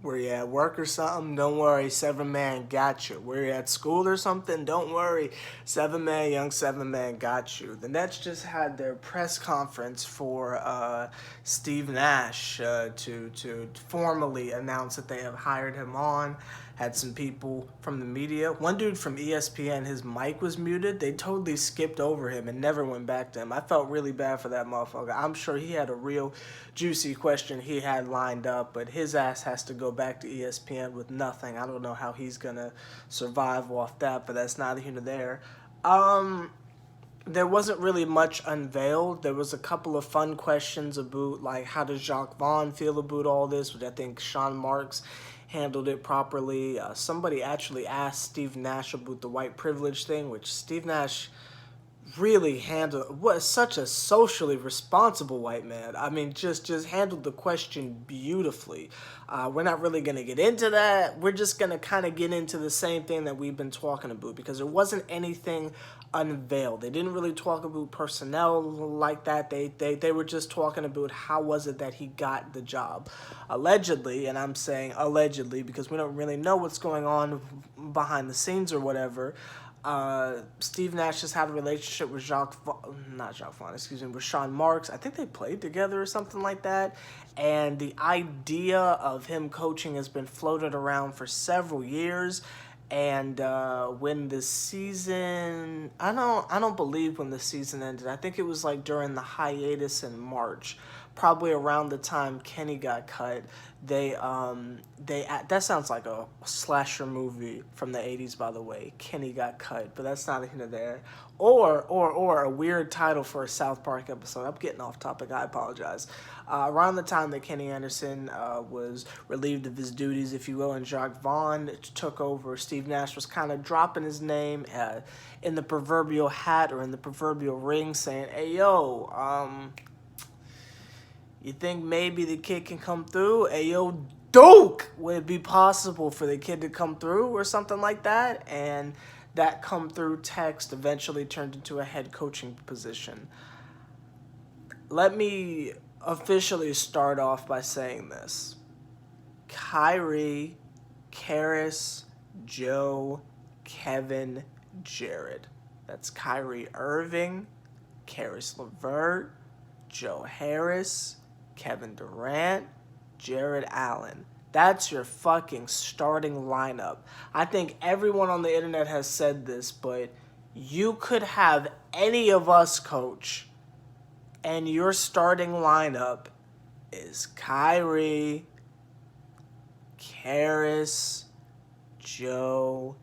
Were you at work or something? Don't worry, Seven Man got you. Were you at school or something? Don't worry, Seven Man, young Seven Man got you. The Nets just had their press conference for Steve Nash to formally announce that they have hired him on. Had some people from the media. One dude from ESPN, his mic was muted. They totally skipped over him and never went back to him. I felt really bad for that motherfucker. I'm sure he had a real juicy question he had lined up, but his ass has to go back to ESPN with nothing. I don't know how he's going to survive off that, but that's neither here nor there. There wasn't really much unveiled. There was a couple of fun questions about, like, how does Jacques Vaughn feel about all this, which I think Sean Marks handled it properly. Somebody actually asked Steve Nash about the white privilege thing, which Steve Nash really handled. Was such a socially responsible white man. I mean, just handled the question beautifully. We're not really going to get into that. We're just going to kind of get into the same thing that we've been talking about, because there wasn't anything unveiled. They didn't really talk about personnel like that. They were just talking about how was it that he got the job. Allegedly, and I'm saying allegedly because we don't really know what's going on behind the scenes or whatever, Steve Nash has had a relationship with with Sean Marks. I think they played together or something like that. And the idea of him coaching has been floated around for several years. And when the season, I don't believe when the season ended. I think it was like during the hiatus in March, probably around the time Kenny got cut. That sounds like a slasher movie from the 80s, by the way. Kenny got cut, but that's not here there. Or a weird title for a South Park episode. I'm getting off topic. I apologize. Around the time that Kenny Anderson was relieved of his duties, if you will, and Jacques Vaughn took over, Steve Nash was kind of dropping his name in the proverbial hat or in the proverbial ring, saying, "Hey, yo, you think maybe the kid can come through? Hey, yo, Duke, would it be possible for the kid to come through?" or something like that? And that come through text eventually turned into a head coaching position. Let me officially start off by saying this. Kyrie, Karis, Joe, Kevin, Jared. That's Kyrie Irving, Karis LeVert, Joe Harris, Kevin Durant, Jared Allen. That's your fucking starting lineup. I think everyone on the internet has said this, but you could have any of us coach, and your starting lineup is Kyrie, Karis, Joe,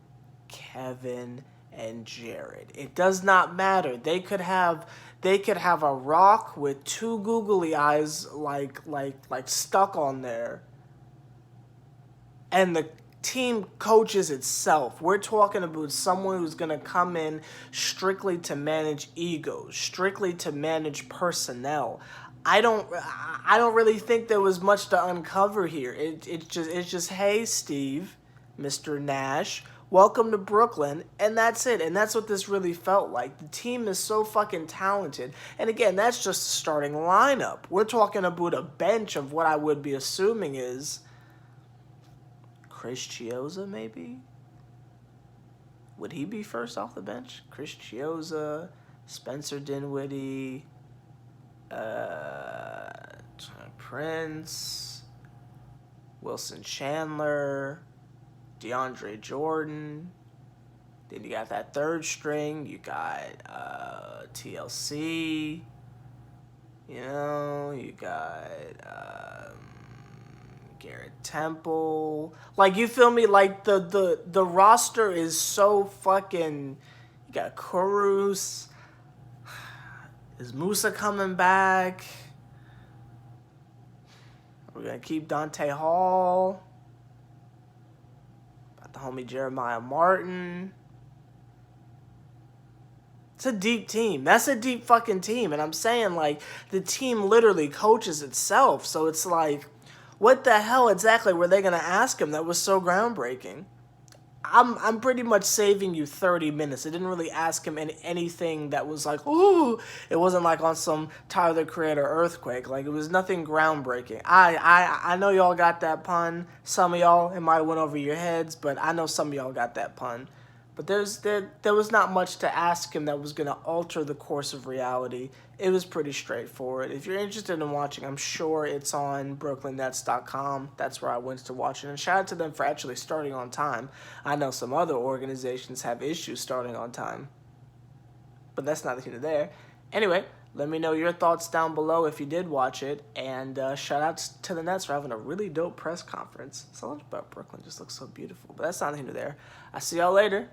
Kevin, and Jared. It does not matter. They could have a rock with two googly eyes like stuck on there, and the team coaches itself. We're talking about someone who's going to come in strictly to manage egos, strictly to manage personnel. I don't really think there was much to uncover here. It's just hey, Steve, Mr. Nash, welcome to Brooklyn, and that's it. And that's what this really felt like. The team is so fucking talented. And again, that's just the starting lineup. We're talking about a bench of what I would be assuming is Chris Chiozza, maybe? Would he be first off the bench? Chris Chiozza, Spencer Dinwiddie, Prince, Wilson Chandler, DeAndre Jordan. Then you got that third string. You got TLC. You got Garrett Temple. Like, you feel me? Like, the roster is so fucking... You got Kurus. Is Musa coming back? We're going to keep Dante Hall. Got the homie Jeremiah Martin. It's a deep team. That's a deep fucking team. And I'm saying, like, the team literally coaches itself. So it's like, what the hell exactly were they going to ask him that was so groundbreaking? I'm pretty much saving you 30 minutes. It didn't really ask him anything that was like, ooh, it wasn't like on some Tyler the Creator earthquake. Like, it was nothing groundbreaking. I know y'all got that pun. Some of y'all, it might have went over your heads, but I know some of y'all got that pun. But there was not much to ask him that was going to alter the course of reality. It was pretty straightforward. If you're interested in watching, I'm sure it's on BrooklynNets.com. That's where I went to watch it. And shout out to them for actually starting on time. I know some other organizations have issues starting on time. But that's neither here nor there. Anyway, let me know your thoughts down below if you did watch it. And shout out to the Nets for having a really dope press conference. Something about Brooklyn just looks so beautiful. But that's neither here nor there. I'll see y'all later.